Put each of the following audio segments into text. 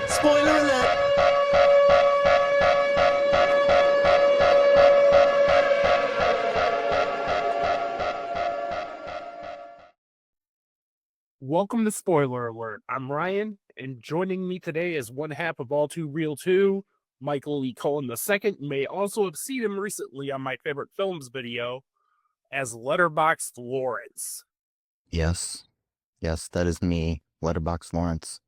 Spoiler alert! Welcome to Spoiler Alert. I'm Ryan, and joining me today is one half of All2ReelToo, Michael E. Cullen II. You may also have seen him recently on my favorite films video as Letterboxd Lawrence, Yes. Yes, that is me, Letterboxd Lawrence.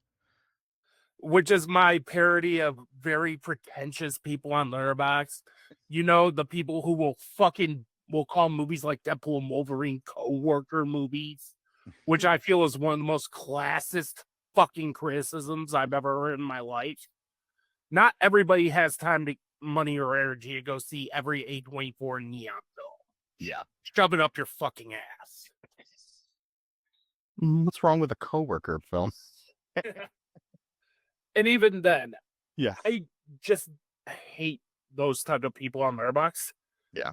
which is my parody of very pretentious people on Letterboxd. You know, the people who will call movies like Deadpool and Wolverine coworker movies, which I feel is one of the most classist fucking criticisms I've ever heard in my life. Not everybody has time to money or energy to go see every A24 neon film. Yeah. Shove it up your fucking ass. What's wrong with a coworker film? And even then, Yeah. I just hate those type of people on Letterboxd. Yeah.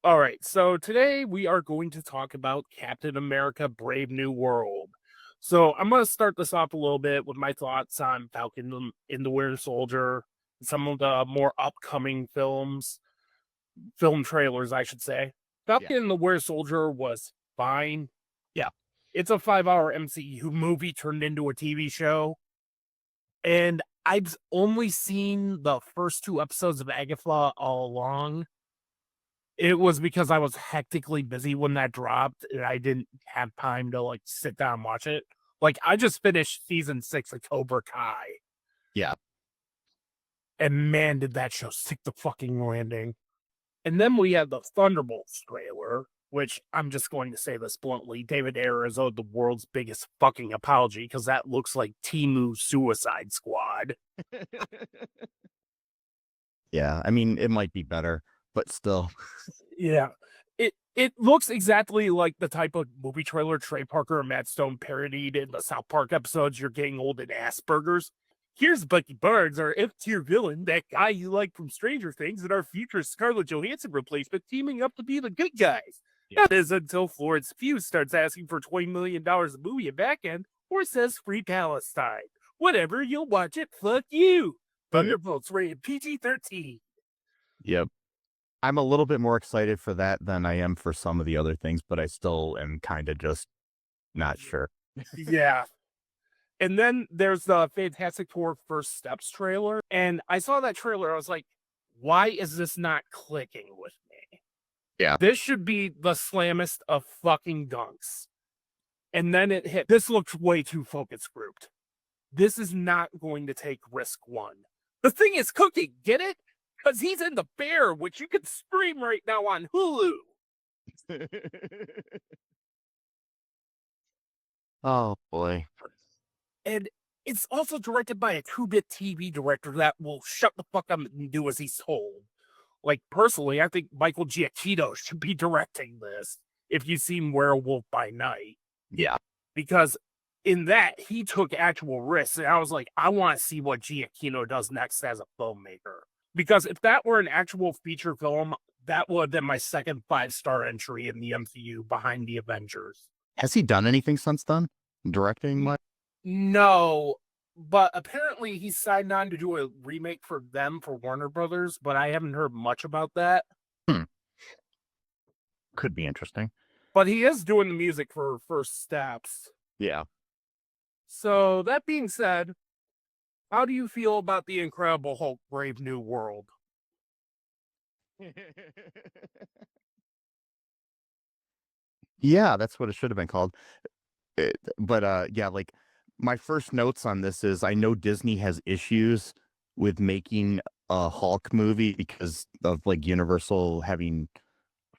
All right, so today we are going to talk about Captain America: Brave New World. So I'm going to start this off a little bit with my thoughts on Falcon and the Winter Soldier, some of the more upcoming film trailers, I should say. Falcon and the Winter Soldier was fine. Yeah. It's a 5-hour MCU movie turned into a TV show. And I've only seen the first 2 episodes of Agatha all along. It was because I was hectically busy when that dropped, and I didn't have time to, like, sit down and watch it. Like, I just finished season 6 of Cobra Kai. Yeah. And man, did that show stick the fucking landing. And then we had the Thunderbolts trailer, which I'm just going to say this bluntly. David Ayer is owed the world's biggest fucking apology because that looks like Temu Suicide Squad. Yeah, I mean, it might be better, but still. Yeah. It looks exactly like the type of movie trailer Trey Parker and Matt Stone parodied in the South Park episodes You're Getting Old and Asperger's. Here's Bucky Barnes, our F-tier villain, that guy you like from Stranger Things, and our future Scarlett Johansson replacement teaming up to be the good guys. Yeah. That is until Florence Pugh starts asking for $20 million a movie at back end or says free Palestine. Whatever, you'll watch it, fuck you. Thunderbolts rated PG-13. Yep. I'm a little bit more excited for that than I am for some of the other things, but I still am kind of just not sure. Yeah. And then there's the Fantastic Four First Steps trailer. And I saw that trailer. I was like, why is this not clicking with me? Yeah. This should be the slammest of fucking dunks. And then it hit. This looks way too focus grouped. This is not going to take risk one. The thing is cooking, get it? Because he's in The Bear, which you can stream right now on Hulu. Oh, boy. And it's also directed by a 2-bit TV director that will shut the fuck up and do as he's told. Like, personally, I think Michael Giacchino should be directing this if you've seen Werewolf by Night. Yeah. Because in that, he took actual risks. And I was like, I want to see what Giacchino does next as a filmmaker. Because if that were an actual feature film, that would have been my second 5-star entry in the MCU behind the Avengers. Has he done anything since then? Directing what? No, but apparently he signed on to do a remake for them for Warner Brothers, but I haven't heard much about that. Could be interesting. But he is doing the music for First Steps. Yeah. So that being said, how do you feel about the Incredible Hulk: Brave New World? Yeah, that's what it should have been called. Yeah, like my first notes on this is I know Disney has issues with making a Hulk movie because of like Universal having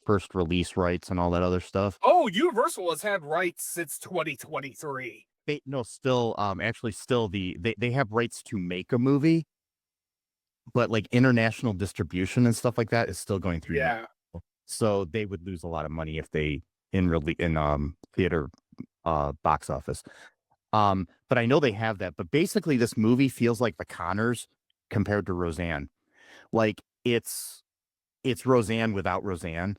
first release rights and all that other stuff. Oh, Universal has had rights since 2023. They have rights to make a movie, but like international distribution and stuff like that is still going through. Yeah. So they would lose a lot of money if they in theater box office. But I know they have that. But basically this movie feels like The Conners compared to Roseanne. Like it's Roseanne without Roseanne.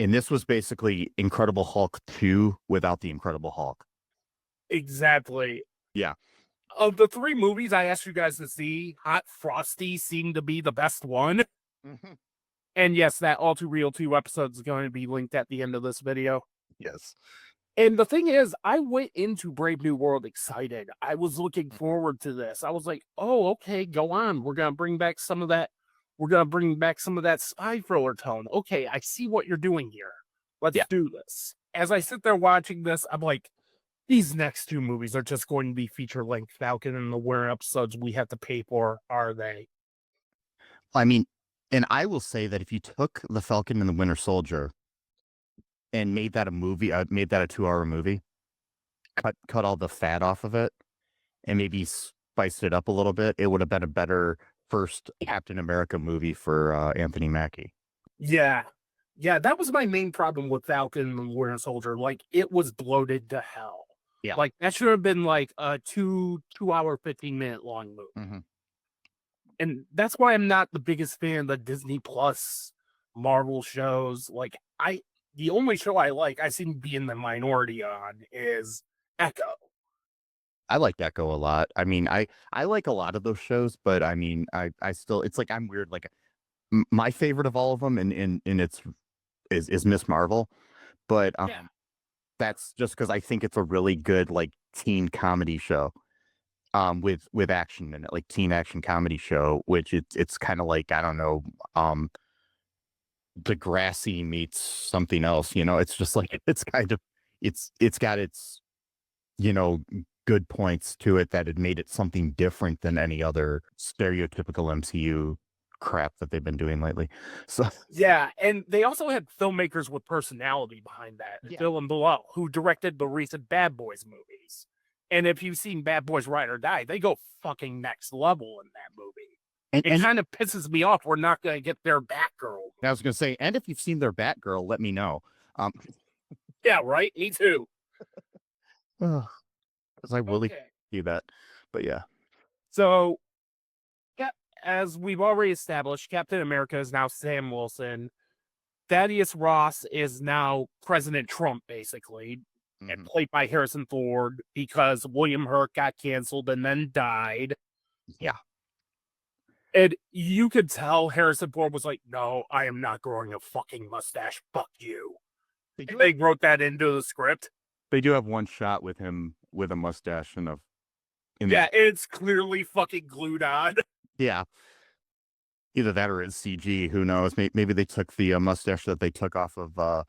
And this was basically Incredible Hulk 2 without the Incredible Hulk. Exactly. Yeah. Of the 3 movies I asked you guys to see, Hot Frosty seemed to be the best one. And yes, that All2ReelToo episode is going to be linked at the end of this video. Yes. And the thing is, I went into Brave New World excited. I was looking forward to this. I was like, oh, okay, go on. We're going to bring back some of that. We're going to bring back some of that spy thriller tone. Okay, I see what you're doing here. Let's do this. As I sit there watching this, I'm like, these next 2 movies are just going to be feature-length Falcon and the Winter episodes we have to pay for, are they? I mean, and I will say that if you took The Falcon and the Winter Soldier and made that a movie, made that a 2-hour movie, cut all the fat off of it, and maybe spiced it up a little bit, it would have been a better first Captain America movie for Anthony Mackie. Yeah. Yeah, that was my main problem with Falcon and the Winter Soldier. Like, it was bloated to hell. Yeah. Like, that should have been like a 2-hour, 15-minute long movie. Mm-hmm. And that's why I'm not the biggest fan of the Disney Plus Marvel shows. Like, the only show I seem to be in the minority on is Echo. I like Echo a lot. I mean, I like a lot of those shows, but I mean, I still, it's like I'm weird. Like my favorite of all of them, and it's is Miss Marvel, but that's just because I think it's a really good like teen comedy show, with action in it, like teen action comedy show, which it's kind of like, I don't know, Degrassi meets something else. You know, it's just like it's kind of it's got its, you know, good points to it that it made it something different than any other stereotypical MCU crap that they've been doing lately. So yeah, and they also had filmmakers with personality behind that. Yeah. Dylan Below, who directed the recent Bad Boys movies. And if you've seen Bad Boys Ride or Die, they go fucking next level in that movie. and It kind of pisses me off we're not going to get their Batgirl. I was gonna say, and if you've seen their Batgirl, let me know. Yeah, right? Me too. Because I really Okay. do that. But yeah. So, yeah, as we've already established, Captain America is now Sam Wilson. Thaddeus Ross is now President Trump, basically, and played by Harrison Ford because William Hurt got canceled and then died. Yeah. And you could tell Harrison Ford was like, no, I am not growing a fucking mustache. Fuck you. They wrote that into the script. They do have one shot with him with a mustache and yeah, it's clearly fucking glued on. Yeah. Either that or it's CG. Who knows? Maybe they took the mustache that they took off of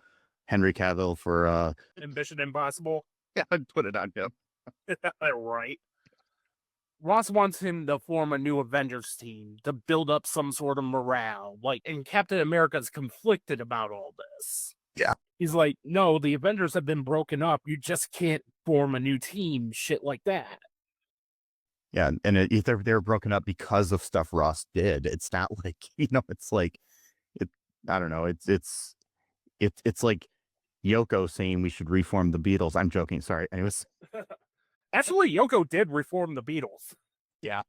Henry Cavill for Mission Impossible. Yeah, and put it on him. Right. Ross wants him to form a new Avengers team to build up some sort of morale. Like, and Captain America's conflicted about all this. Yeah. He's like, no, the Avengers have been broken up. You just can't form a new team. Shit like that. Yeah, and if they're broken up because of stuff Ross did. It's not like, you know, it's like I don't know. It's like Yoko saying we should reform the Beatles. I'm joking. Sorry. Anyways. Actually, Yoko did reform the Beatles. Yeah.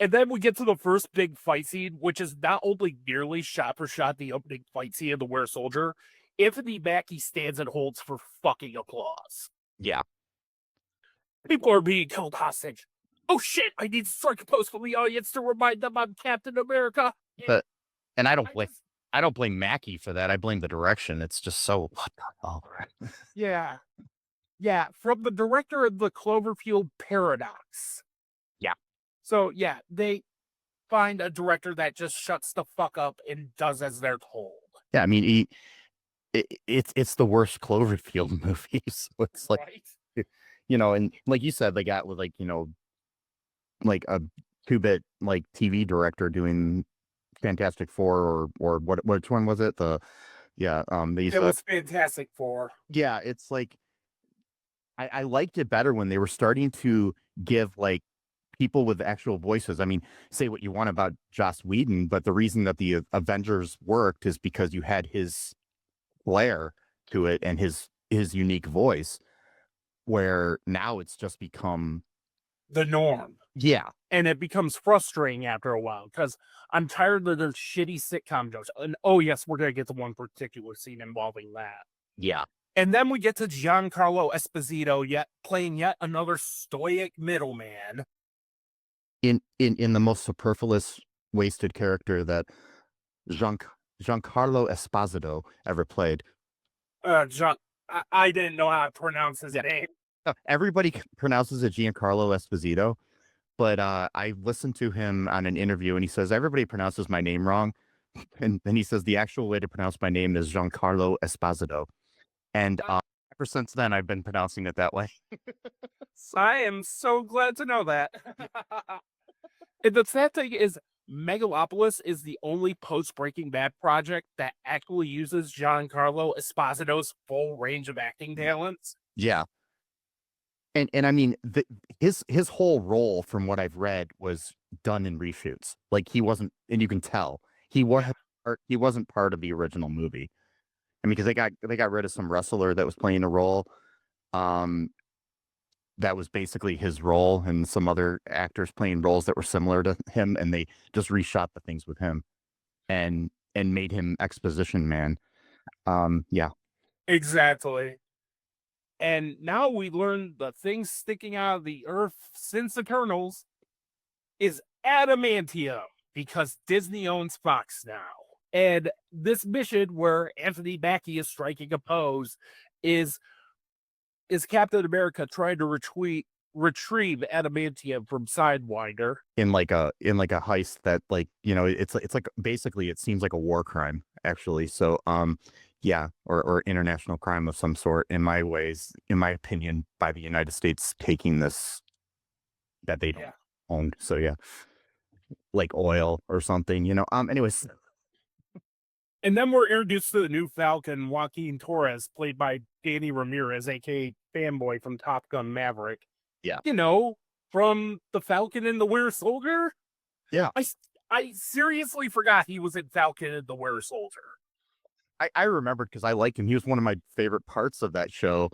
And then we get to the first big fight scene, which is not only nearly shot for shot the opening fight scene of The Winter Soldier, Anthony Mackie stands and holds for fucking applause. Yeah. People are being held hostage. Oh shit, I need to strike a pose for the audience to remind them I'm Captain America. And I don't blame Mackie for that. I blame the direction. It's just so what the hell? Yeah. Yeah, from the director of the Cloverfield Paradox. Yeah. So yeah, they find a director that just shuts the fuck up and does as they're told. Yeah, I mean, it's the worst Cloverfield movie. So it's like, right? You know, and like you said, they got with like, you know, like a 2-bit like TV director doing Fantastic Four or which one was it? It was Fantastic Four. Yeah, it's like I liked it better when they were starting to give like people with actual voices. I mean, say what you want about Joss Whedon, but the reason that the Avengers worked is because you had his flair to it and his unique voice, where now it's just become the norm. Yeah. And it becomes frustrating after a while because I'm tired of the shitty sitcom jokes. And oh yes, we're going to get to one particular scene involving that. Yeah. And then we get to Giancarlo Esposito yet playing yet another stoic middleman. In the most superfluous, wasted character that Jean Giancarlo Esposito ever played. Gian, I didn't know how to pronounce his name. Everybody pronounces it Giancarlo Esposito, but I listened to him on an interview and he says everybody pronounces my name wrong, and then he says the actual way to pronounce my name is Giancarlo Esposito, and ever since then I've been pronouncing it that way. I am so glad to know that. And the sad thing is, Megalopolis is the only post-Breaking Bad project that actually uses Giancarlo Esposito's full range of acting talents. Yeah. And I mean, his whole role, from what I've read, was done in reshoots. Like he wasn't, and you can tell he wasn't part of the original movie. I mean, because they got rid of some wrestler that was playing a role, that was basically his role, and some other actors playing roles that were similar to him, and they just reshot the things with him, and made him exposition man. Yeah. Exactly. And now we learn the thing sticking out of the earth since Eternals is adamantium, because Disney owns Fox now. And this mission where Anthony Mackie is striking a pose is Captain America trying to retrieve adamantium from Sidewinder In like a heist that, like, it's like basically it seems like a war crime, actually. So yeah, or international crime of some sort, in my opinion, by the United States taking this that they don't own. So yeah, like oil or something, anyways. And then we're introduced to the new Falcon, Joaquin Torres, played by Danny Ramirez, aka Fanboy from Top Gun Maverick. Yeah. From the Falcon and the Winter Soldier. Yeah. I seriously forgot he was in Falcon and the Winter Soldier. I remembered because I like him. He was one of my favorite parts of that show,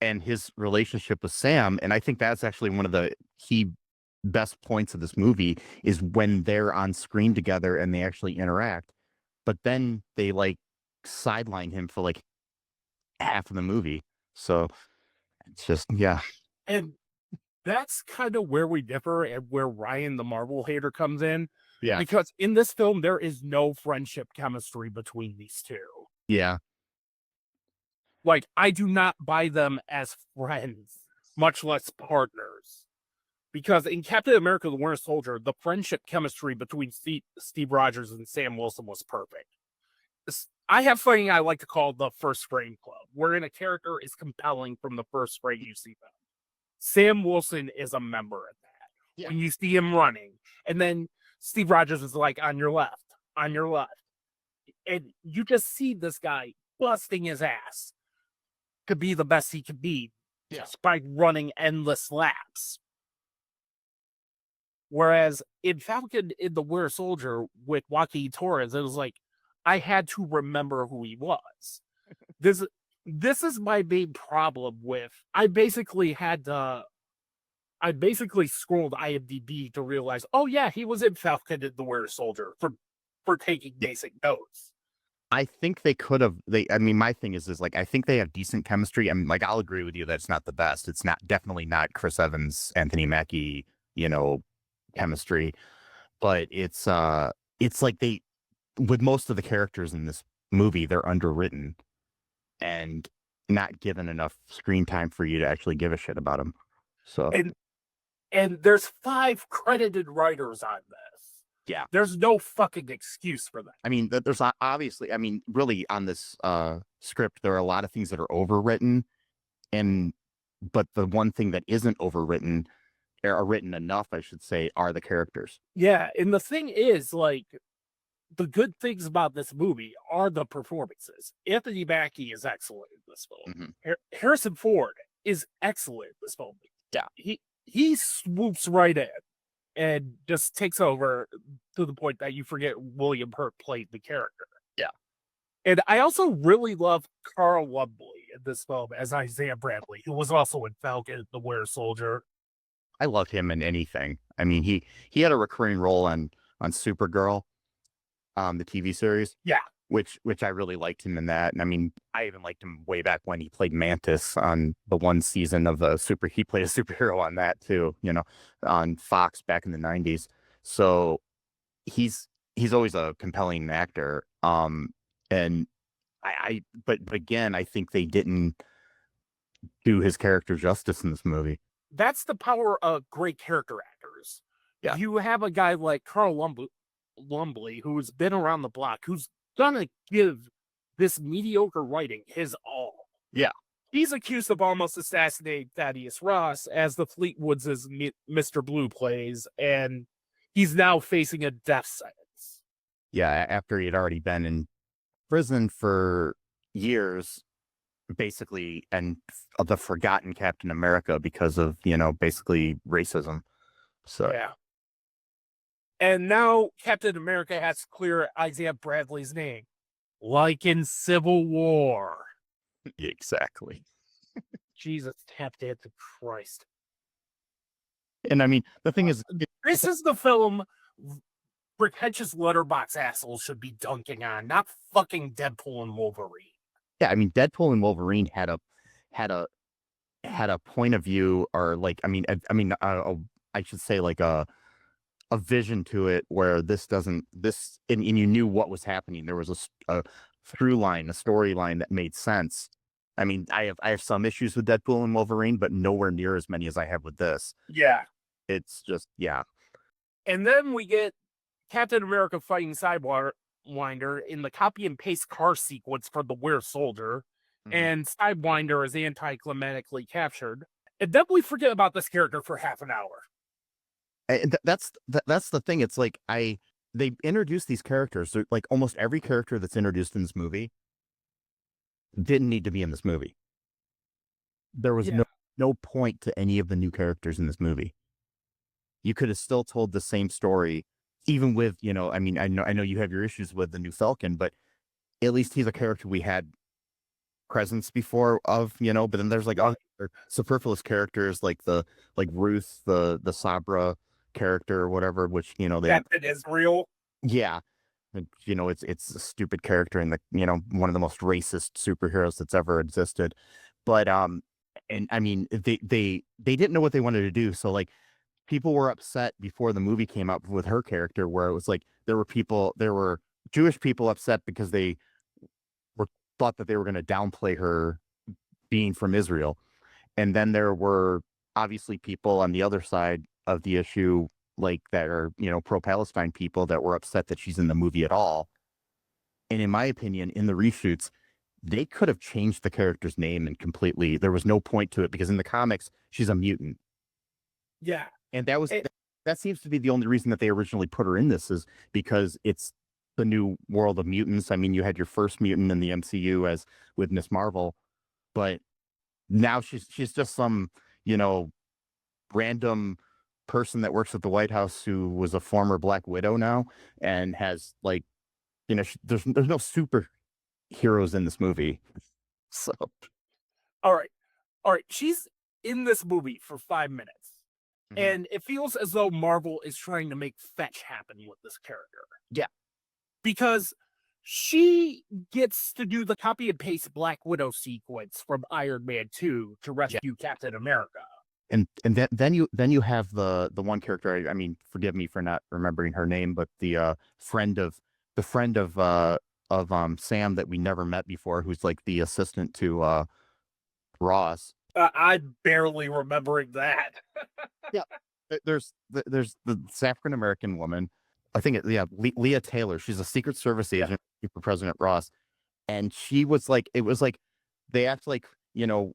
and his relationship with Sam. And I think that's actually one of the key best points of this movie, is when they're on screen together and they actually interact. But then they like sideline him for like half of the movie. So it's just, yeah. And that's kind of where we differ, and where Ryan the Marvel hater comes in. Yeah. Because in this film, there is no friendship chemistry between these two. Yeah. Like, I do not buy them as friends, much less partners. Because in Captain America the Winter Soldier, the friendship chemistry between Steve Rogers and Sam Wilson was perfect. I have something I like to call the first frame club, wherein a character is compelling from the first frame you see them. Sam Wilson is a member of that. Yeah. When you see him running, and then Steve Rogers is like, on your left. And you just see this guy busting his ass to be the best he could be, just by running endless laps. Whereas in Falcon in the Winter Soldier with Joaquin Torres, it was like, I had to remember who he was. This is my main problem with. I basically scrolled IMDb to realize, oh yeah, he was in Falcon and the Winter Soldier for taking basic notes. I think they could have. I mean, my thing is like, I think they have decent chemistry. I mean, like, I'll agree with you that it's not the best. It's definitely not Chris Evans, Anthony Mackie, chemistry. But it's like with most of the characters in this movie, they're underwritten and not given enough screen time for you to actually give a shit about them. So and there's 5 credited writers on this. Yeah. There's no fucking excuse for that. I mean, there's obviously, I mean, really on this script, there are a lot of things that are overwritten, but the one thing that isn't overwritten, or written enough, I should say, are the characters. Yeah, and the thing is, like, the good things about this movie are the performances. Anthony Mackie is excellent in this film. Mm-hmm. Harrison Ford is excellent in this film. Yeah. He swoops right in and just takes over to the point that you forget William Hurt played the character. Yeah. And I also really love Carl Lumbly in this film as Isaiah Bradley, who was also in Falcon the Winter Soldier. I love him in anything. I mean, he had a recurring role on Supergirl, the TV series. Yeah. which I really liked him in that. And I mean, I even liked him way back when he played Mantis on the one season of he played a superhero on that too, on Fox back in the 90s. So he's always a compelling actor. And but again, I think they didn't do his character justice in this movie. That's the power of great character actors. Yeah. You have a guy like Carl Lumbly, who's been around the block, who's gonna give this mediocre writing his all. Yeah. He's accused of almost assassinating Thaddeus Ross as the Fleetwoods' Mr. Blue plays, and he's now facing a death sentence. Yeah, after he had already been in prison for years, basically, and the forgotten Captain America because of, basically racism. So yeah. And now Captain America has to clear Isaiah Bradley's name, like in Civil War. exactly. Jesus, tap dancing Christ. And I mean, the thing is, this is the film pretentious Letterboxd assholes should be dunking on, not fucking Deadpool and Wolverine. Yeah, I mean, Deadpool and Wolverine had a point of view, or like, I should say like a vision to it where and you knew what was happening. There was a through line, a storyline that made sense. I mean, I have some issues with Deadpool and Wolverine, but nowhere near as many as I have with this. Yeah. It's just, yeah. And then we get Captain America fighting Sidewinder in the copy and paste car sequence for the Winter Soldier, and Sidewinder is anticlimactically captured. And then we forget about this character for half an hour. And that's the thing. It's like they introduced these characters. Like almost every character that's introduced in this movie didn't need to be in this movie. There was no point to any of the new characters in this movie. You could have still told the same story, even with, I mean, I know you have your issues with the new Falcon, but at least he's a character we had presence before of, but then there's like other superfluous characters like Ruth, the Sabra character or whatever, which, Captain Israel. Yeah. It's a stupid character and one of the most racist superheroes that's ever existed. But and I mean, they didn't know what they wanted to do. So like people were upset before the movie came up with her character, where it was like there were Jewish people upset because they thought that they were going to downplay her being from Israel. And then there were obviously people on the other side of the issue, like that are, pro-Palestine people that were upset that she's in the movie at all. And in my opinion, in the reshoots, they could have changed the character's name and completely, there was no point to it because in the comics, she's a mutant. Yeah. And that seems to be the only reason that they originally put her in this, is because it's the new world of mutants. I mean, you had your first mutant in the MCU as with Miss Marvel, but now she's just some, random person that works at the White House who was a former Black Widow now and has like, there's no superheroes in this movie. So, all right. She's in this movie for 5 minutes. And it feels as though Marvel is trying to make fetch happen with this character. Yeah. Because she gets to do the copy and paste Black Widow sequence from Iron Man 2 to rescue Captain America. And then you have the one character. I mean, forgive me for not remembering her name, but the friend of Sam that we never met before, who's like the assistant to Ross. I'm barely remembering that. Yeah, there's the African American woman. I think Leah Taylor. She's a Secret Service agent for President Ross, and she was like, it was like they act like, we're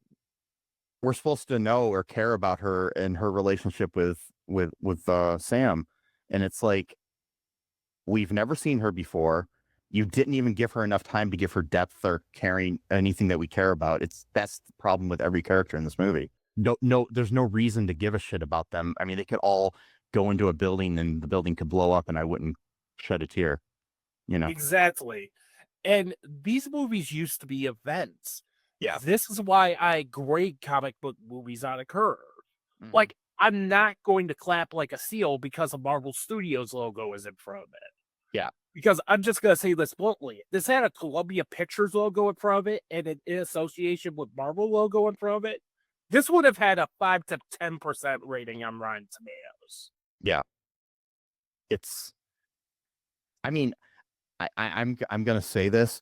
supposed to know or care about her and her relationship with Sam, and it's like we've never seen her before. You didn't even give her enough time to give her depth or caring anything that we care about. That's the problem with every character in this movie. No, there's no reason to give a shit about them. I mean, they could all go into a building and the building could blow up and I wouldn't shed a tear, Exactly. And these movies used to be events. Yeah. This is why I grade comic book movies on a curve. Like, I'm not going to clap like a seal because a Marvel Studios logo is in front of it. Yeah. Because I'm just gonna say this bluntly. This had a Columbia Pictures logo in front of it and an in association with Marvel logo in front of it. This would have had a 5 to 10% rating on Rotten Tomatoes. Yeah. It's I mean, I'm gonna say this.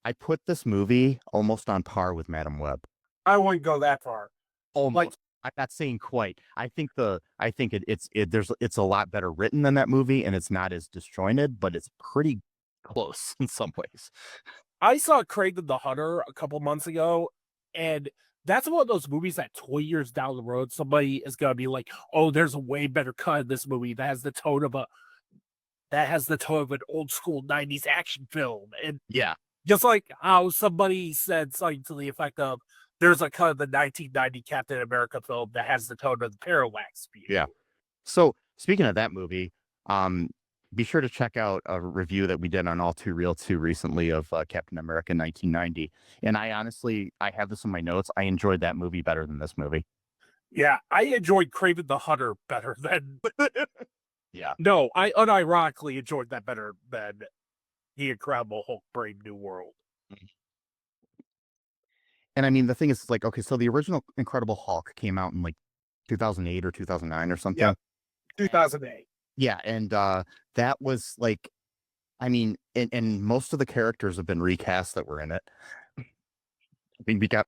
I put this movie almost on par with Madam Web. I wouldn't go that far. Almost. Like, I'm not saying quite. I think it's a lot better written than that movie, and it's not as disjointed, but it's pretty close in some ways. I saw Kraven the Hunter a couple months ago, and that's one of those movies that 20 years down the road, somebody is gonna be like, "Oh, there's a way better cut of this movie that has the tone of an old school 90s action film." And Yeah. just like how somebody said something to the effect of, "There's a cut of the 1990 Captain America film that has the tone of the Parallax View." Yeah. So speaking of that movie, um, be sure to check out a review that we did on All2ReelToo recently of Captain America 1990. And I have this in my notes. I enjoyed that movie better than this movie. Yeah, I enjoyed Kraven the Hunter better than. Yeah. No, I unironically enjoyed that better than The Incredible Hulk Brave New World. And I mean, the thing is, it's like, okay, so the original Incredible Hulk came out in like 2008 or 2009 or something. Yeah, 2008. Yeah, and that was like, I mean, and most of the characters have been recast that were in it. I mean, we got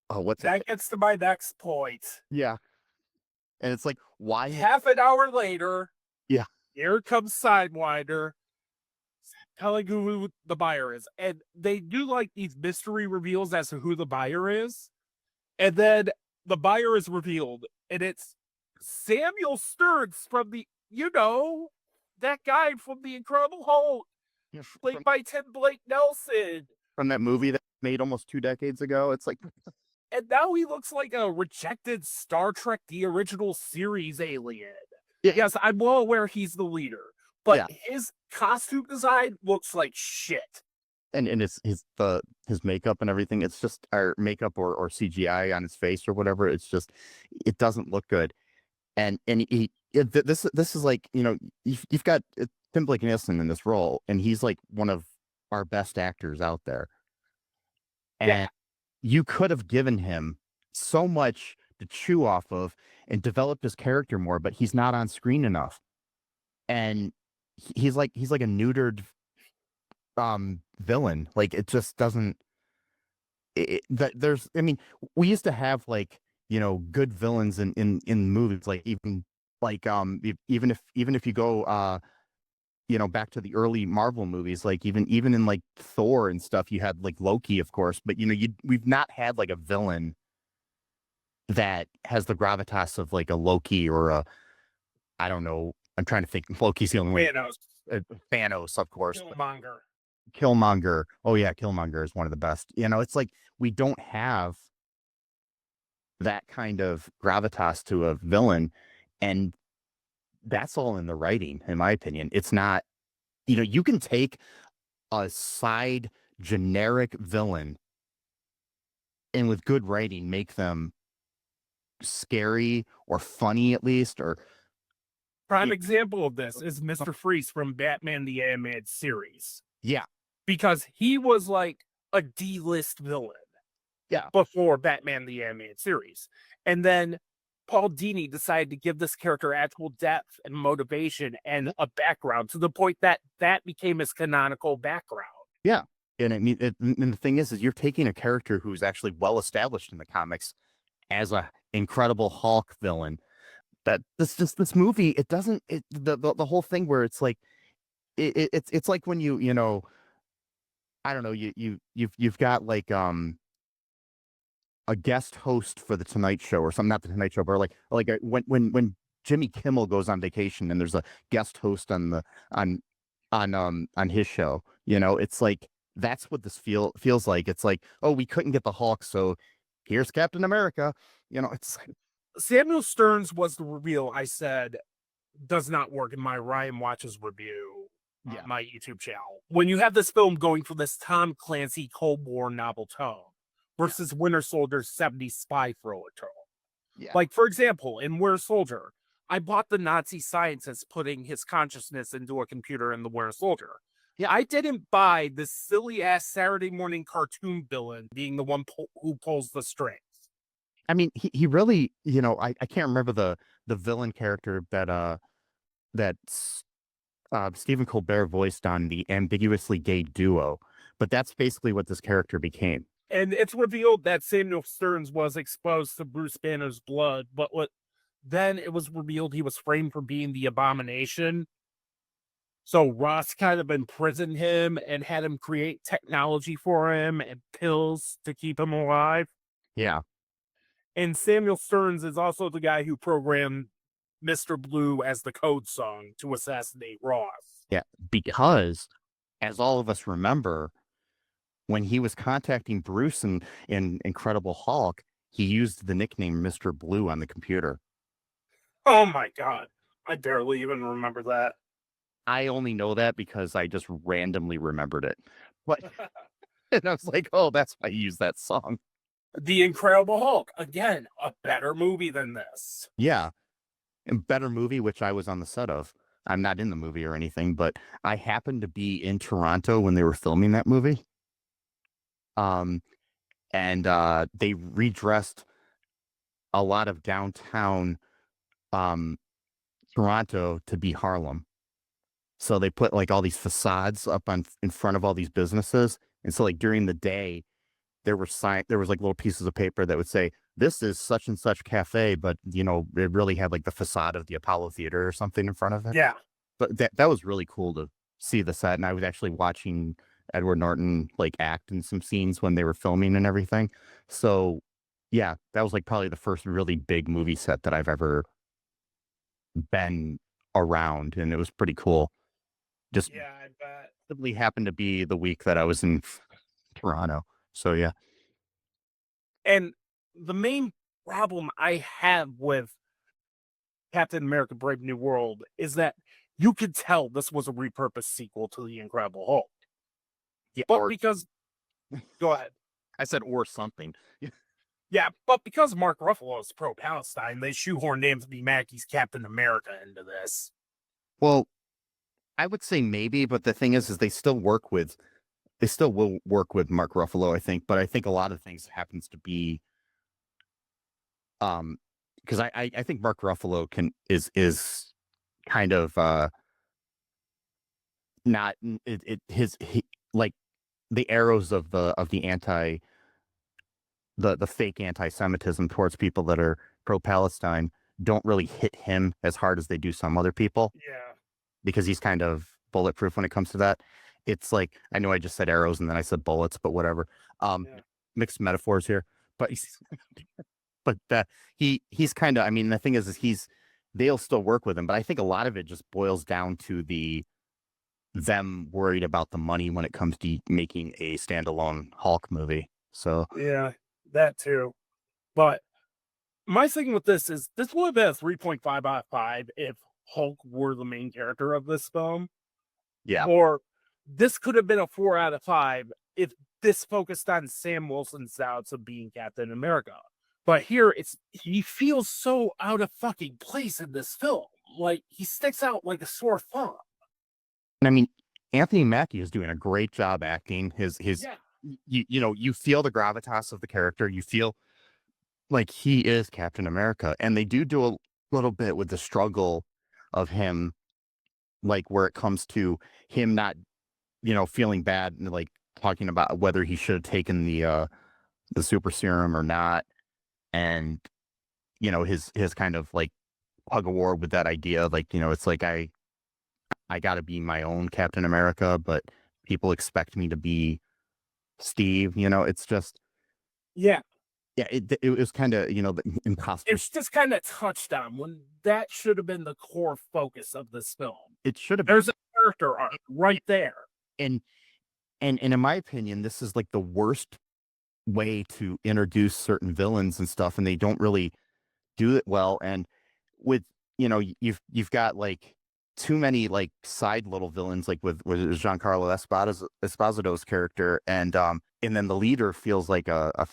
what's That gets to my next point. yeah, and it's like, why? Half an hour later, Yeah, here comes Sidewinder telling who the buyer is. And they do like these mystery reveals as to who the buyer is. And then the buyer is revealed, and it's Samuel Stearns from that guy from The Incredible Hulk, played by Tim Blake Nelson. from that movie that made almost 2 decades ago. It's like, And now he looks like a rejected Star Trek The Original Series alien. yeah. Yes, I'm well aware he's the leader, but Yeah. his costume design looks like shit. And his makeup and everything, it's just our makeup or CGI on his face or whatever. It's just, it doesn't look good. And this is like, you've got Tim Blake Nelson in this role, and he's like one of our best actors out there. And Yeah. you could have given him so much to chew off of and developed his character more, but he's not on screen enough. And he's like a neutered villain. Like, it just doesn't I mean, we used to have, like, good villains in movies, like, even like even if you go back to the early Marvel movies, like even in like Thor and stuff, you had like Loki, of course, but we've not had like a villain that has the gravitas of like a Loki or a, I don't know, I'm trying to think. Loki's the only one. Thanos, of course. Killmonger. Oh yeah, Killmonger is one of the best. It's like we don't have that kind of gravitas to a villain, and that's all in the writing, in my opinion. It's not, you can take a side generic villain and with good writing make them scary or funny, at least. Or prime example of this is Mr. Freeze from Batman the Animated Series. Yeah. Because he was like a D-list villain. Yeah. Before Batman the Animated Series. And then Paul Dini decided to give this character actual depth and motivation and a background, to the point that became his canonical background. Yeah. And I mean, and the thing is you're taking a character who's actually well established in the comics as a Incredible Hulk villain. That this movie, it doesn't, the whole thing where it's like, it's like when I don't know, you've got like a guest host for the Tonight Show or something, not the Tonight Show, but when Jimmy Kimmel goes on vacation and there's a guest host on his show, it's like, that's what this feels like. It's like, oh, we couldn't get the Hulk, so here's Captain America. It's like, Samuel Stearns was the reveal I said does not work in my Ryan Watches review on my YouTube channel. When you have this film going for this Tom Clancy Cold War novel tone versus Winter Soldier's 70s spy thriller tone. yeah. Like, for example, in Winter Soldier, I bought the Nazi scientist putting his consciousness into a computer in the Winter Soldier. Yeah. I didn't buy this silly ass Saturday morning cartoon villain being the one who pulls the strings. I mean, he really, I can't remember the villain character that Stephen Colbert voiced on the ambiguously gay duo, but that's basically what this character became. And it's revealed that Samuel Stearns was exposed to Bruce Banner's blood, but then it was revealed he was framed for being the Abomination. So Ross kind of imprisoned him and had him create technology for him and pills to keep him alive. Yeah. And Samuel Stearns is also the guy who programmed Mr. Blue as the code song to assassinate Ross. Yeah. Because, as all of us remember, when he was contacting Bruce in Incredible Hulk, he used the nickname Mr. Blue on the computer. Oh my God. I barely even remember that. I only know that because I just randomly remembered it. But and I was like, oh, that's why I use that song. The Incredible Hulk, again, a better movie than this. Yeah. And better movie, which I was on the set of. I'm not in the movie or anything, but I happened to be in Toronto when they were filming that movie. And they redressed a lot of downtown Toronto to be Harlem. So they put like all these facades up in front of all these businesses. And so like during the day, there was like little pieces of paper that would say, this is such and such cafe, but it really had like the facade of the Apollo Theater or something in front of it. Yeah. But that was really cool to see the set. And I was actually watching Edward Norton like act in some scenes when they were filming and everything. So yeah, that was like probably the first really big movie set that I've ever been around, and it was pretty cool. Just Yeah, I bet. simply happened to be the week that I was in Toronto. So yeah. And the main problem I have with Captain America Brave New World is that you could tell this was a repurposed sequel to The Incredible Hulk. Yeah, But because go ahead. I said or something. Yeah, but because Mark Ruffalo is pro-Palestine, they shoehorned Anthony Mackie's Captain America into this. Well, I would say maybe, but the thing is they still will work with Mark Ruffalo, I think, but I think a lot of things happens to be because I think Mark Ruffalo is kind of not like the arrows of the fake anti-Semitism towards people that are pro-Palestine don't really hit him as hard as they do some other people. Yeah. Because he's kind of bulletproof when it comes to that. It's like, I know I just said arrows and then I said bullets, but whatever. Mixed metaphors here. But he's kind of, I mean, the thing is they'll still work with him, but I think a lot of it just boils down to them worried about the money when it comes to making a standalone Hulk movie. So yeah, that too. But my thing with this is this would have been a 3.5 out of 5 if Hulk were the main character of this film. yeah. Or this could have been a 4 out of 5 if this focused on Sam Wilson's doubts of being Captain America. But here he feels so out of fucking place in this film. Like he sticks out like a sore thumb. And I mean, Anthony Mackie is doing a great job acting. You feel the gravitas of the character. You feel like he is Captain America, and they do a little bit with the struggle of him, like where it comes to him not, feeling bad and like talking about whether he should have taken the super serum or not, and his kind of like tug of war with that idea, like it's like I got to be my own Captain America, but people expect me to be Steve. It's just Yeah. yeah. It was kind of the imposter. It's just kind of touched on when that should have been the core focus of this film. It should have. There's a character arc right there. And in my opinion, this is like the worst way to introduce certain villains and stuff, and they don't really do it well. And with you've got like too many like side little villains, like with Giancarlo Esposito's character, and then the leader feels like a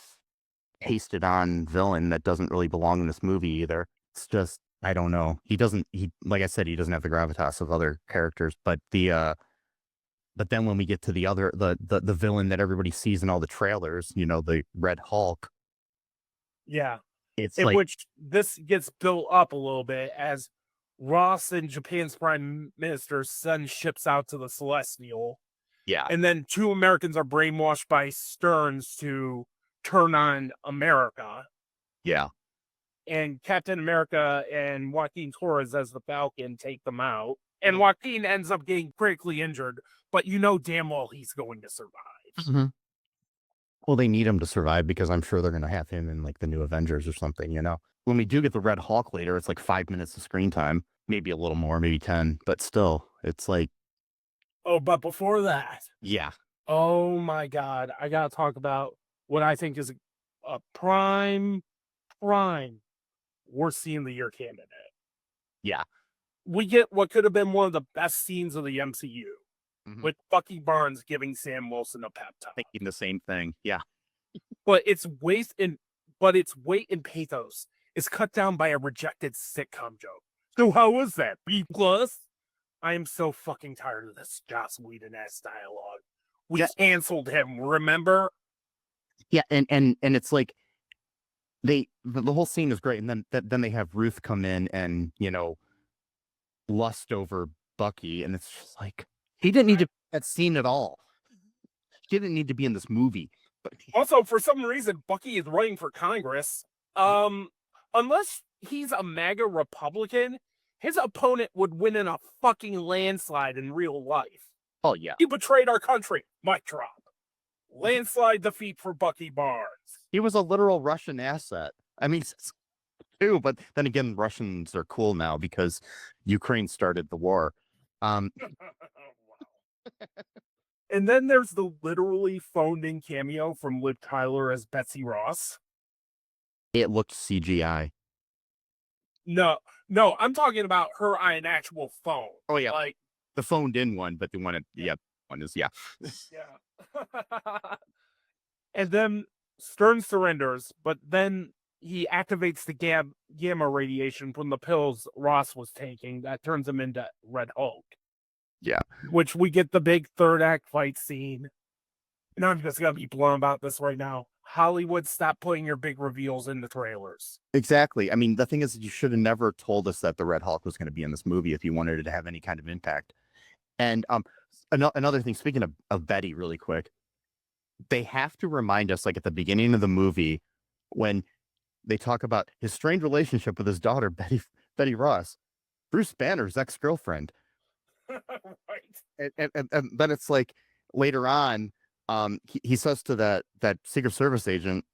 pasted on villain that doesn't really belong in this movie either. It's just I don't know. He doesn't. He like I said, he doesn't have the gravitas of other characters. But then when we get to the other the villain that everybody sees in all the trailers, the Red Hulk, Yeah. it's In like, which this gets built up a little bit as Ross and Japan's prime minister's son ships out to the Celestial. yeah, And then two Americans are brainwashed by Stearns to turn on America. yeah, And Captain America and Joaquin Torres as the Falcon take them out. And Mhm. Joaquin ends up getting critically injured, but you know damn well he's going to survive. Mhm. Well, they need him to survive because I'm sure they're going to have him in like the new Avengers or something. When we do get the Red Hulk later, it's like 5 minutes of screen time, maybe a little more, maybe 10, but still, it's like, Oh, but before that, yeah, oh my God, I gotta talk about what I think is a prime worst scene of the year candidate. yeah, We get what could have been one of the best scenes of the MCU mhm, with Bucky Barnes giving Sam Wilson a pep talk. thinking the same thing. Yeah, But its weight and pathos is cut down by a rejected sitcom joke. So how was that? B plus? I am so fucking tired of this Joss Whedon ass dialogue. We yeah, canceled him, remember? yeah, and it's like the whole scene is great, and then they have Ruth come in and lust over Bucky, and it's just like he didn't need to that scene at all. He didn't need to be in this movie, but Also, for some reason, Bucky is running for Congress. Um, unless he's a MAGA Republican, his opponent would win in a fucking landslide in real life. oh yeah, He betrayed our country. Mic drop. Landslide defeat for Bucky Barnes. he was a literal Russian asset. I mean, too, but then again, Russians are cool now because Ukraine started the war. Um, Wow. And then there's the literally phoned in cameo from Liv Tyler as Betsy Ross. it looked CGI. No, no, I'm talking about her on an actual phone. Oh yeah, Like, the phoned in one, but the one yeah. one is yeah. Yeah. And then Stern surrenders, but then he activates the gamma radiation from the pills Ross was taking that turns him into Red Hulk. Yeah, Which we get the big third act fight scene. And I'm just gonna be blunt about this right now. Hollywood, stop putting your big reveals in the trailers. exactly. I mean, the thing is, you should have never told us that the Red Hulk was going to be in this movie if you wanted it to have any kind of impact. And another thing, speaking of Betty, really quick, they have to remind us, like at the beginning of the movie, when they talk about his strained relationship with his daughter, Betty Ross, Bruce Banner's ex-girlfriend. Right. And then it's like later on, he says to that Secret Service agent,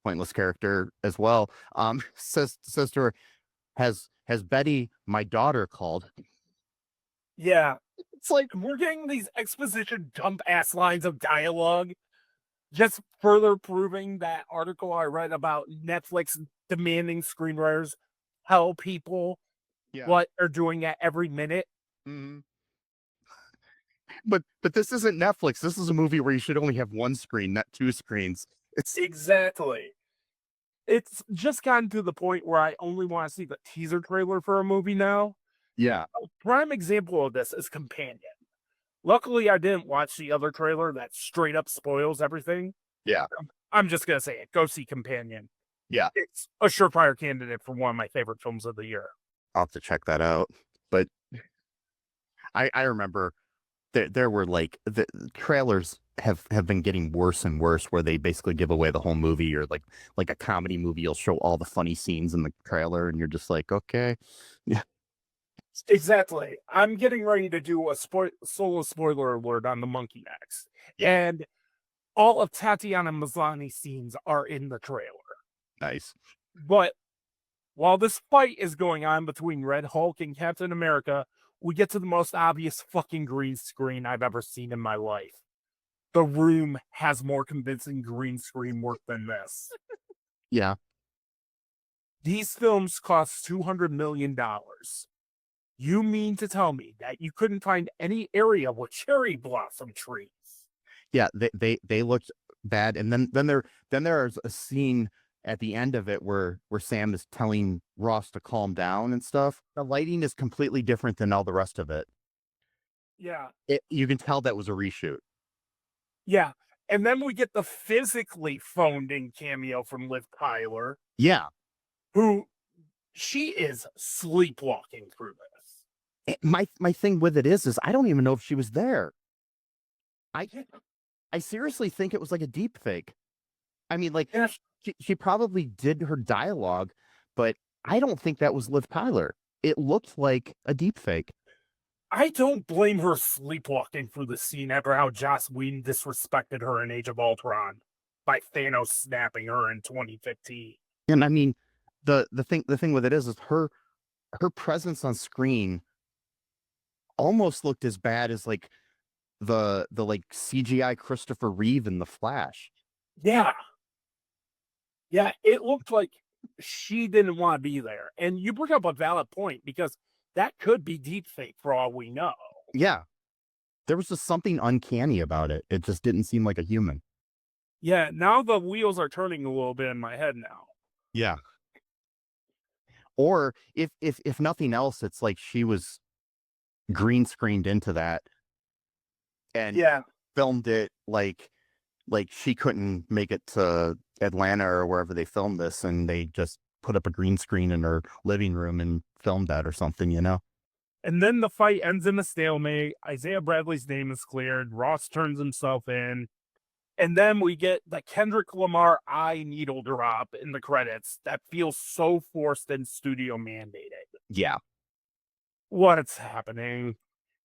pointless character as well, says to her, has Betty, my daughter, called? Yeah. It's like, We're getting these exposition dump ass lines of dialogue, just further proving that article I read about Netflix demanding screenwriters tell people yeah. what they're doing at every minute. Mhm. But this isn't Netflix. This is a movie where you should only have one screen, not two screens. It's Exactly. It's just gotten to the point where I only want to see the teaser trailer for a movie now. yeah, A prime example of this is Companion. Luckily, I didn't watch the other trailer that straight up spoils everything. yeah, I'm just gonna say it. Go see Companion. yeah. It's a surefire candidate for one of my favorite films of the year. I'll have to check that out. But I remember there were like the trailers have been getting worse and worse, where they basically give away the whole movie, or like a comedy movie, you'll show all the funny scenes in the trailer, and you're just like, okay, yeah, Exactly. I'm getting ready to do a solo spoiler alert on the Monkey next. yeah, And all of Tatiana Maslany's scenes are in the trailer. nice, But while this fight is going on between Red Hulk and Captain America, we get to the most obvious fucking green screen I've ever seen in my life. The Room has more convincing green screen work than this. yeah, These films cost $200 million. You mean to tell me that you couldn't find any area with cherry blossom trees? yeah. They looked bad, and then there's a scene at the end of it where Sam is telling Ross to calm down and stuff, the lighting is completely different than all the rest of it. Yeah. You can tell that was a reshoot. Yeah. And then we get the physically phoned in cameo from Liv Tyler, Yeah. who she is sleepwalking through this. My thing with it is I don't even know if she was there. I seriously think it was like a deep fake. I mean, like Yeah. she probably did her dialogue, but I don't think that was Liv Tyler. It looked like a deep fake. I don't blame her sleepwalking through the scene after how Joss Whedon disrespected her in Age of Ultron by Thanos snapping her in 2015. And I mean, the thing with it is her presence on screen almost looked as bad as like the like CGI Christopher Reeve in The Flash. Yeah. Yeah, it looked like she didn't want to be there. And you bring up a valid point because that could be deepfake for all we know. Yeah. There was just something uncanny about it. It just didn't seem like a human. Yeah, now the wheels are turning a little bit in my head now. Yeah. Or if nothing else, it's like she was green screened into that and Yeah. filmed it like she couldn't make it to Atlanta or wherever they filmed this, and they just put up a green screen in her living room and filmed that or something, you know? And then the fight ends in a stalemate. Isaiah Bradley's name is cleared. Ross turns himself in. And then we get the Kendrick Lamar eye needle drop in the credits that feels so forced and studio mandated. Yeah. What's happening?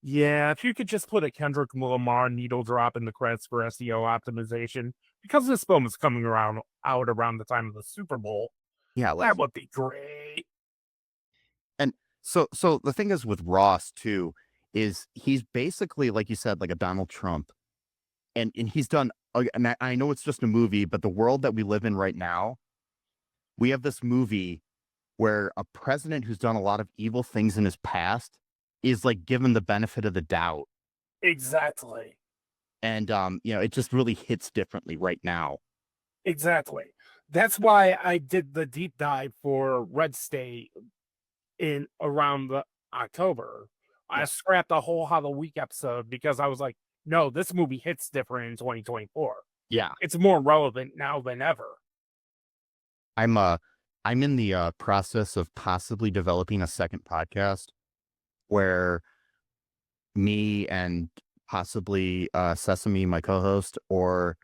Yeah, if you could just put a Kendrick Lamar needle drop in the credits for SEO optimization, because this film is coming out around the time of the Super Bowl, Yeah. that would be great. And so the thing is with Ross too, is he's basically, like you said, like a Donald Trump. And he's done, and I know it's just a movie, but the world that we live in right now, we have this movie where a president who's done a lot of evil things in his past is like given the benefit of the doubt. Exactly. And it just really hits differently right now. Exactly. That's why I did the deep dive for Red State in around the October. Yeah. I scrapped the whole How the Week episode because I was like, no, this movie hits different in 2024. Yeah. It's more relevant now than ever. I'm in the process of possibly developing a second podcast where me and possibly Sesame, my co-host, or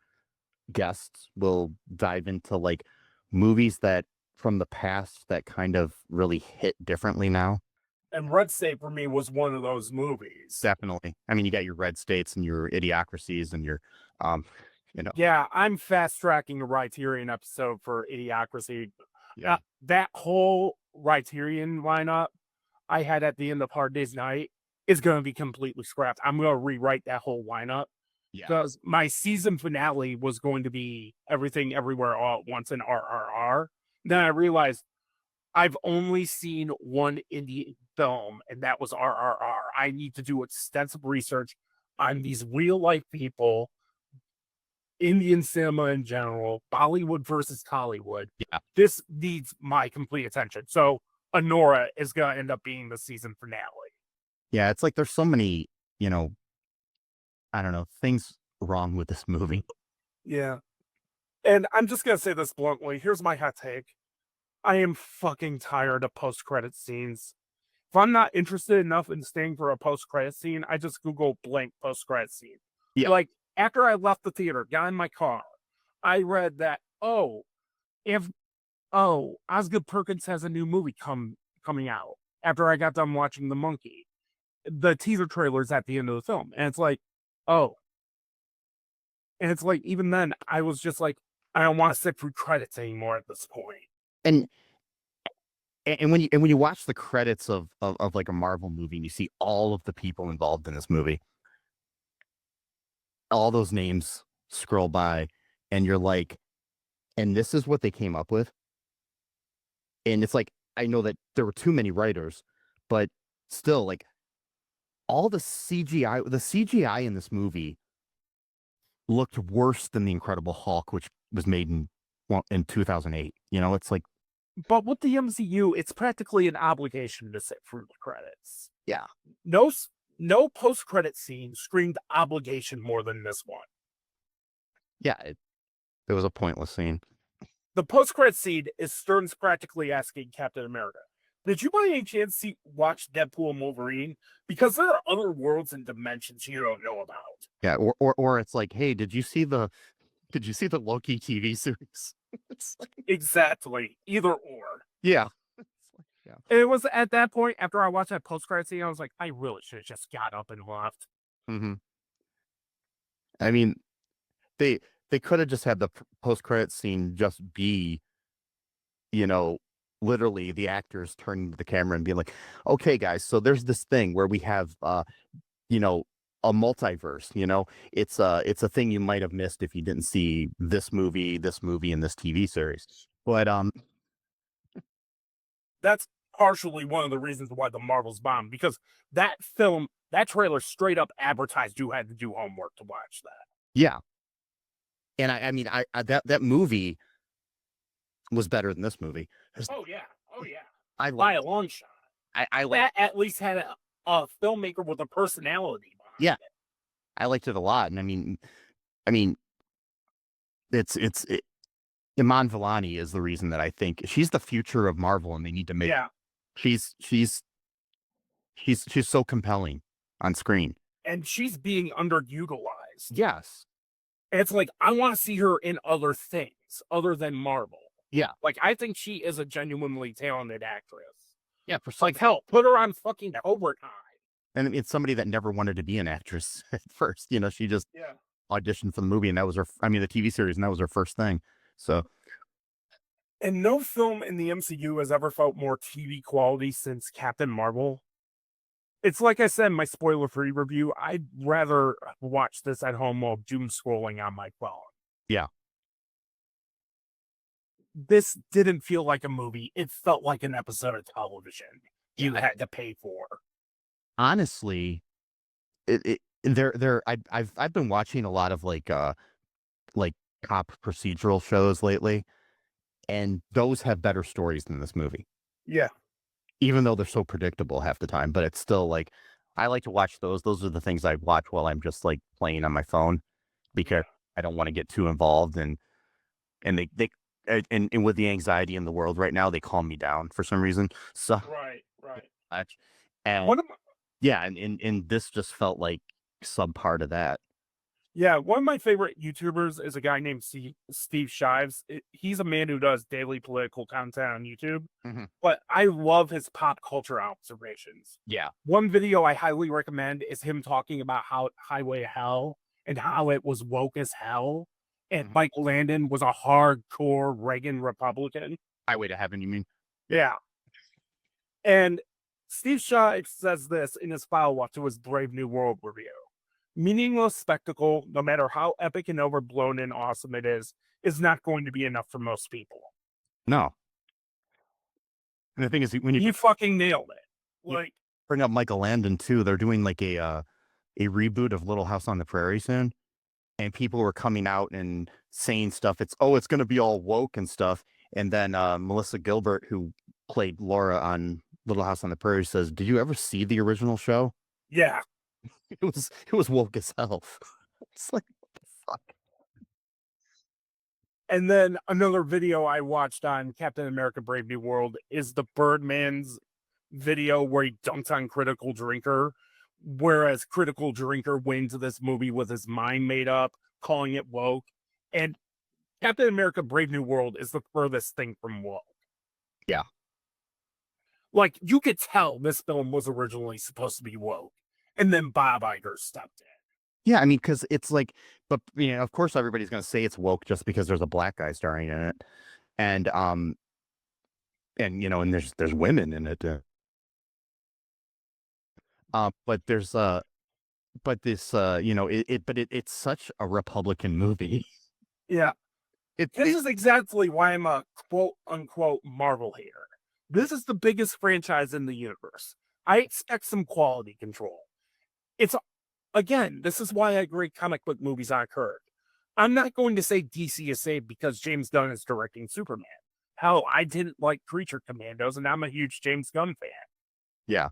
guests will dive into like movies that from the past that kind of really hit differently now. And Red State for me was one of those movies. Definitely. I mean, you got your Red States and your Idiocracies and your, Yeah, I'm fast tracking a Criterion episode for Idiocracy. Yeah. That whole Criterion lineup I had at the end of Hard Day's Night is going to be completely scrapped. I'm going to rewrite that whole lineup Yeah. because my season finale was going to be Everything Everywhere All at Once in RRR. Then I realized I've only seen one indie film, and that was RRR. I need to do extensive research on these real life people, Indian cinema in general, Bollywood versus Hollywood. Yeah. This needs my complete attention. So Honora is going to end up being the season finale. Yeah. It's like there's so many, I don't know, things wrong with this movie. Yeah. And I'm just going to say this bluntly. Here's my hot take. I am fucking tired of post-credit scenes. If I'm not interested enough in staying for a post-credit scene, I just Google blank post-credit scene. Yeah. Like, after I left the theater, got in my car, I read that, Osgood Perkins has a new movie coming out after I got done watching The Monkey. The teaser trailer's at the end of the film. And it's like, oh. And it's like, even then, I was just like, I don't want to sit through credits anymore at this point. And when you watch the credits of like a Marvel movie and you see all of the people involved in this movie, all those names scroll by and you're like, and this is what they came up with. And it's like, I know that there were too many writers, but still, like, all the CGI in this movie looked worse than the Incredible Hulk, which was made in in 2008. You know, it's like, But with the MCU, it's practically an obligation to sit through the credits. yeah, No post-credit scene screamed obligation more than this one. yeah, it was a pointless scene. The post-credit scene is Stearns practically asking Captain America, "Did you by any chance watch Deadpool and Wolverine? Because there are other worlds and dimensions you don't know about." Yeah, or it's like, hey, did you see the Loki TV series? It's like, Exactly. Either or. yeah. It's like, yeah. It was at that point, after I watched that post-credit scene, I was like, I really should have just got up and left. Hmm. I mean, they they could have just had the post credit scene just be, you know, literally the actors turning to the camera and being like, okay, guys, so there's this thing where we have you know, a multiverse, you know, it's a thing you might have missed if you didn't see this movie, and this TV series. But That's partially one of the reasons why the Marvels bombed, because that trailer straight up advertised you had to do homework to watch that. yeah. And I mean, I that movie was better than this movie. Oh yeah. Oh yeah. I By like a long shot. I like That at least had a filmmaker with a personality behind yeah, it. I liked it a lot. And I mean, Iman Vellani is the reason that I think she's the future of Marvel, and they need to make Yeah. she's she's she's so compelling on screen. And she's being underutilized. Yes. And it's like, I want to see her in other things other than Marvel. Yeah. Like, I think she is a genuinely talented actress. Yeah. For Like, hell, put her on fucking Cobra Kai. and it's somebody that never wanted to be an actress at first. You know, she just Yeah. auditioned for the movie, and that was her. I mean, the TV series, and that was her first thing. So And no film in the MCU has ever felt more TV quality since Captain Marvel. It's like I said in my spoiler-free review, I'd rather watch this at home while doom scrolling on my phone. yeah, This didn't feel like a movie. It felt like an episode of television you had to pay for. honestly, I've been watching a lot of like cop procedural shows lately, and those have better stories than this movie, Yeah. even though they're so predictable half the time. But it's still like I like to watch those. Those are the things I watch while I'm just like playing on my phone because I don't want to get too involved, and and with the anxiety in the world right now, they calm me down for some reason. So Right. much. And One of my, yeah, and this just felt like some part of that. one of my favorite YouTubers is a guy named Steve Shives. He's a man who does daily political content on YouTube, Mhm. but I love his pop culture observations. Yeah. One video I highly recommend is him talking about how Highway to Hell and how it was woke as hell. And Mhm. Michael Landon was a hardcore Reagan Republican. Highway to Heaven, you mean? Yeah. And Steve Shives says this in his follow-up to his Brave New World review. Meaningless spectacle, no matter how epic and overblown and awesome it is not going to be enough for most people. No. And the thing is, when He fucking nailed it. you Like, bring up Michael Landon too, they're doing like a reboot of Little House on the Prairie soon, and people were coming out and saying stuff. It's going to be all woke and stuff. And then Melissa Gilbert, who played Laura on Little House on the Prairie, says, "Did you ever see the original show? yeah. It was woke as hell." It's like, what the fuck? And then another video I watched on Captain America Brave New World is the Birdman's video where he dunks on Critical Drinker, whereas Critical Drinker went into this movie with his mind made up, calling it woke. And Captain America Brave New World is the furthest thing from woke. Yeah. Like, you could tell this film was originally supposed to be woke. And then Bob Iger stepped in. Yeah, I mean, because it's like, but you know, of course, everybody's gonna say it's woke just because there's a black guy starring in it, and and you know, and there's women in it, but there's but this you know, it's such a Republican movie. Yeah. It, This it is exactly why I'm a quote unquote Marvel hater. This is the biggest franchise in the universe. I expect some quality control. It's Again, this is why I grade comic book movies on Kirk. I'm not going to say DC is safe because James Gunn is directing Superman. Hell, I didn't like Creature Commandos, and I'm a huge James Gunn fan. Yeah.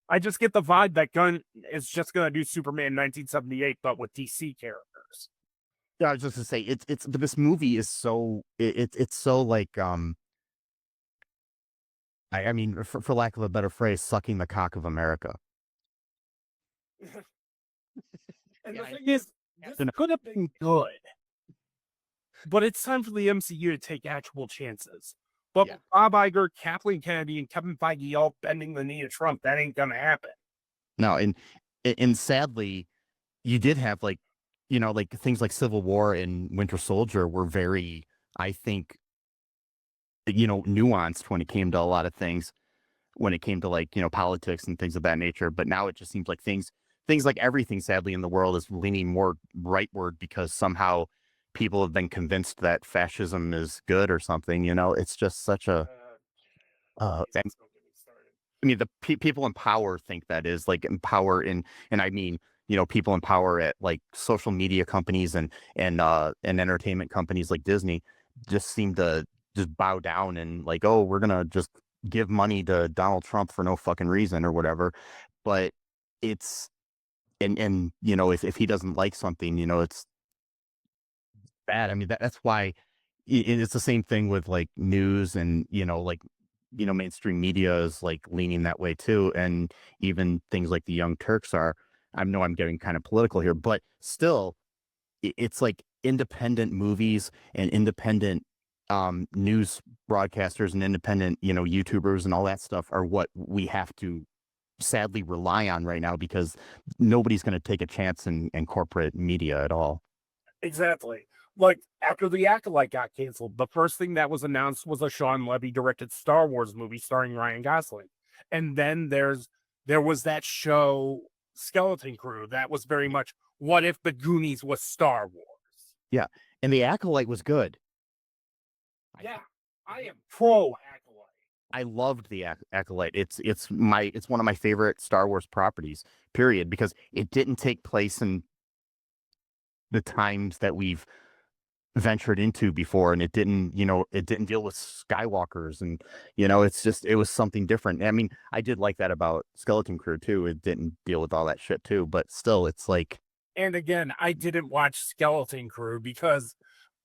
I just get the vibe that Gunn is just going to do Superman 1978, but with DC characters. Yeah, I was just gonna say but this movie is so it's so like I mean for lack of a better phrase, sucking the cock of America. And Yeah, the thing is, this could have been good, but it's time for the MCU to take actual chances. But Yeah. with Bob Iger, Kathleen Kennedy, and Kevin Feige all bending the knee to Trump, that ain't gonna happen. No, and sadly, you did have like, like things like Civil War and Winter Soldier were very, I think, nuanced when it came to a lot of things, when it came to like, politics and things of that nature. But now it just seems like things like everything, sadly, in the world is leaning more rightward because somehow people have been convinced that fascism is good or something. It's just such a, Jesus, don't get me started. I mean, the people in power think that is like in power and I mean, people in power at like social media companies and entertainment companies like Disney just seem to just bow down and like, oh, we're gonna just give money to Donald Trump for no fucking reason or whatever. But it's and if he doesn't like something, it's bad. I mean, that's why it's the same thing with like news and like mainstream media is like leaning that way too, and even things like the Young Turks are. I know I'm getting kind of political here, but still, it's like independent movies and independent news broadcasters and independent YouTubers and all that stuff are what we have to sadly rely on right now because nobody's going to take a chance in corporate media at all. Exactly. Like after the Acolyte got canceled, the first thing that was announced was a Sean Levy directed Star Wars movie starring Ryan Gosling. And then there was that show Skeleton Crew that was very much what if the Goonies was Star Wars? Yeah, and the Acolyte was good. Yeah, I am pro Acolyte. I loved the Acolyte. It's one of my favorite Star Wars properties. Period, because it didn't take place in the times that we've ventured into before, and it didn't deal with Skywalkers, and it was something different. I mean, I did like that about Skeleton Crew too. It didn't deal with all that shit too, but still, it's like. And again, I didn't watch Skeleton Crew because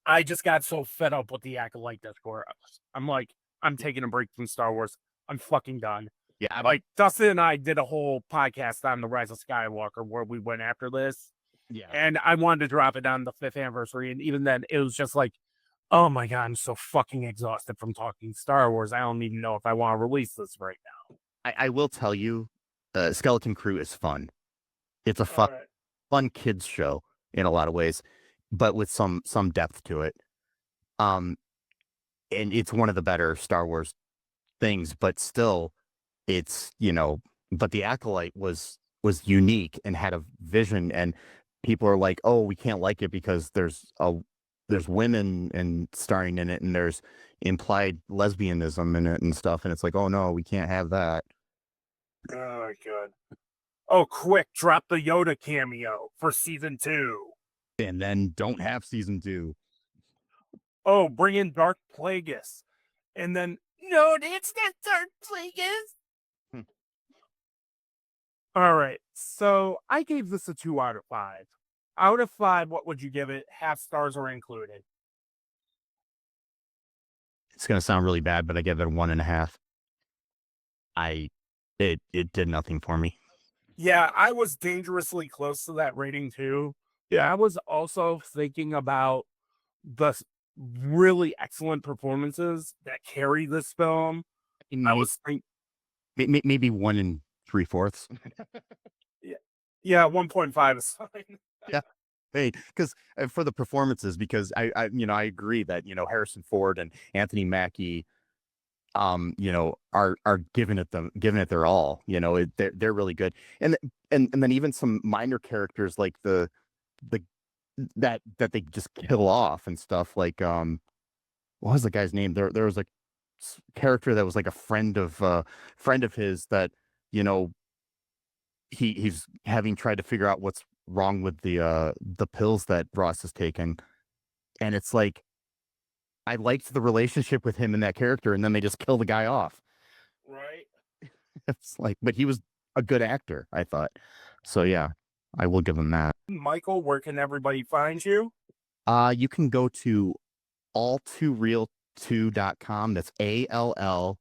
I just got so fed up with the Acolyte discourse. I'm like, I'm taking a break from Star Wars. I'm fucking done. Yeah, Like Dustin and I did a whole podcast on the Rise of Skywalker where we went after this. yeah. And I wanted to drop it on the 5th anniversary. And even then, it was just like, oh my God, I'm so fucking exhausted from talking Star Wars. I don't even know if I want to release this right now. I will tell you, Skeleton Crew is fun. It's a fun kids show in a lot of ways, but with some depth to it. And it's one of the better Star Wars things, but still, it's but the Acolyte was unique and had a vision, and people are like, oh, we can't like it because there's women and starring in it, and there's implied lesbianism in it and stuff, and it's like, oh no, we can't have that. Oh, good. Oh, quick, drop the Yoda cameo for season 2. And then don't have season 2. Oh, bring in Dark Plagueis. And then, no, it's not Dark Plagueis. All right, so I gave this a 2 out of 5. Out of 5, what would you give it? Half stars are included. It's gonna sound really bad, but I give it a 1.5. It did nothing for me. Yeah, I was dangerously close to that rating too. Yeah, I was also thinking about the really excellent performances that carry this film. I was thinking, maybe 1 3/4. yeah, 1.5 is fine. Yeah. Hey, because for the performances, because I agree that Harrison Ford and Anthony Mackie, are giving it their all. They're really good, and then even some minor characters like the that they just kill off and stuff like what was the guy's name? There was a character that was like a friend of his that he's having tried to figure out what's wrong with the pills that Ross has taken. And it's like, I liked the relationship with him and that character, and then they just kill the guy off. Right. It's like, but he was a good actor, I thought. So yeah, I will give him that. Michael, where can everybody find you? You can go to all2reeltoo.com. That's ALL,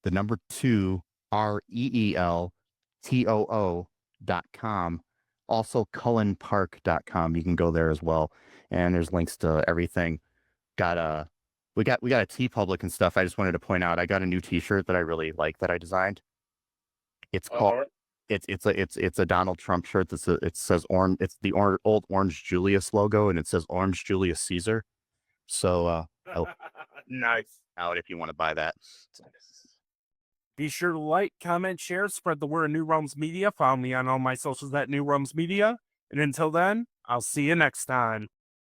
the number 2, REELTOO.com. Also cullenpark.com. You can go there as well. And there's links to everything. We got a TeePublic and stuff. I just wanted to point out I got a new t-shirt that I really like that I designed. It's called it's a Donald Trump shirt. It says orange. It's the old Orange Julius logo, and it says Orange Julius Caesar. So Nice. out if you want to buy that. Be sure to like, comment, share, spread the word of New Realms Media. Follow me on all my socials at New Realms Media. And until then, I'll see you next time.